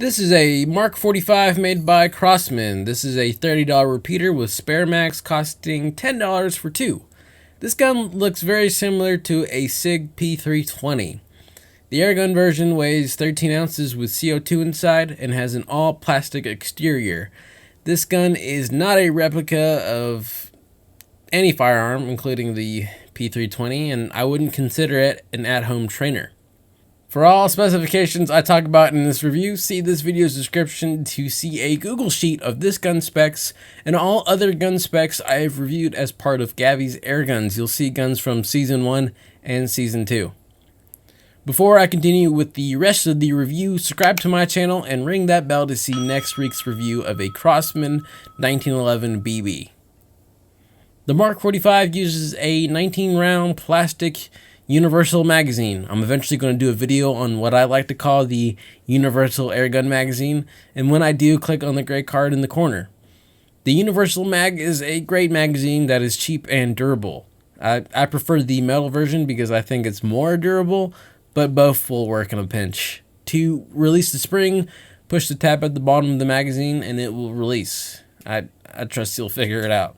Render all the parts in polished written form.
This is a Mark 45 made by Crossman. This is a $30 repeater with spare mags costing $10 for two. This gun looks very similar to a SIG P320. The airgun version weighs 13 ounces with CO2 inside and has an all-plastic exterior. This gun is not a replica of any firearm, including the P320, and I wouldn't consider it an at-home trainer. For all specifications I talk about in this review, see this video's description to see a Google sheet of this gun specs and all other gun specs I have reviewed as part of Gabby's Airguns. You'll see guns from Season 1 and Season 2. Before I continue with the rest of the review, subscribe to my channel and ring that bell to see next week's review of a Crosman 1911 BB. The Mark 45 uses a 19-round plastic universal magazine. I'm eventually going to do a video on what I like to call the universal airgun magazine, and when I do, click on the gray card in the corner. The universal mag is a great magazine that is cheap and durable. I prefer the metal version because I think it's more durable, but both will work in a pinch. To release the spring, push the tab at the bottom of the magazine and it will release. I trust you'll figure it out.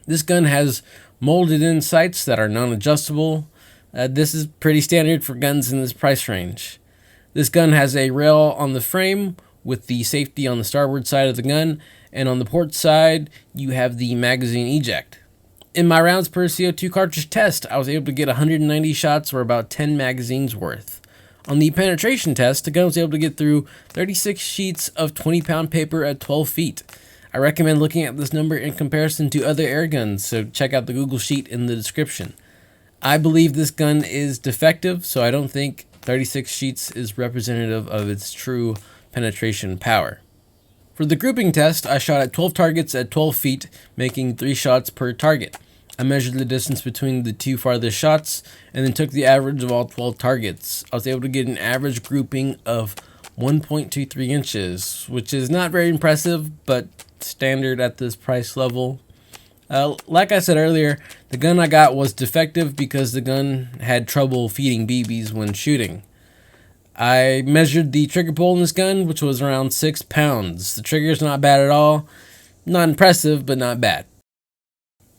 This gun has molded in sights that are non-adjustable. This is pretty standard for guns in this price range. This gun has a rail on the frame with the safety on the starboard side of the gun, and on the port side you have the magazine eject. In my rounds per CO2 cartridge test, I was able to get 190 shots, or about 10 magazines worth. On the penetration test, the gun was able to get through 36 sheets of 20-pound paper at 12 feet. I recommend looking at this number in comparison to other air guns, so check out the Google sheet in the description. I believe this gun is defective, so I don't think 36 sheets is representative of its true penetration power. For the grouping test, I shot at 12 targets at 12 feet, making 3 shots per target. I measured the distance between the two farthest shots, and then took the average of all 12 targets. I was able to get an average grouping of 1.23 inches, which is not very impressive, but standard at this price level. Like I said earlier, the gun I got was defective because the gun had trouble feeding BBs when shooting. I measured the trigger pull in this gun, which was around 6 pounds. The trigger's not bad at all. Not impressive, but not bad.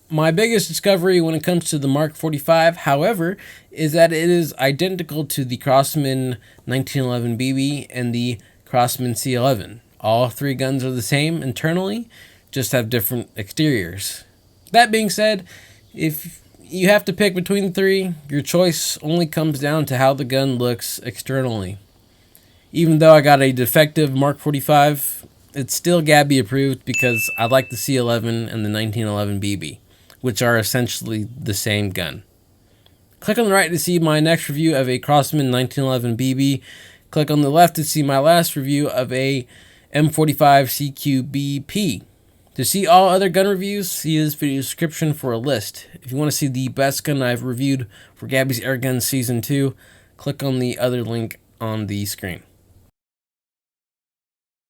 My biggest discovery when it comes to the Mark 45, however, is that it is identical to the Crossman 1911 BB and the Crossman C11. All three guns are the same internally, just have different exteriors. That being said, if you have to pick between the three, your choice only comes down to how the gun looks externally. Even though I got a defective Mark 45, it's still Gabby approved because I like the C11 and the 1911 BB, which are essentially the same gun. Click on the right to see my next review of a Crossman 1911 BB. Click on the left to see my last review of a M45 CQBP. To see all other gun reviews, see this video description for a list. If you want to see the best gun I've reviewed for Gabby's Airguns Season 2, click on the other link on the screen.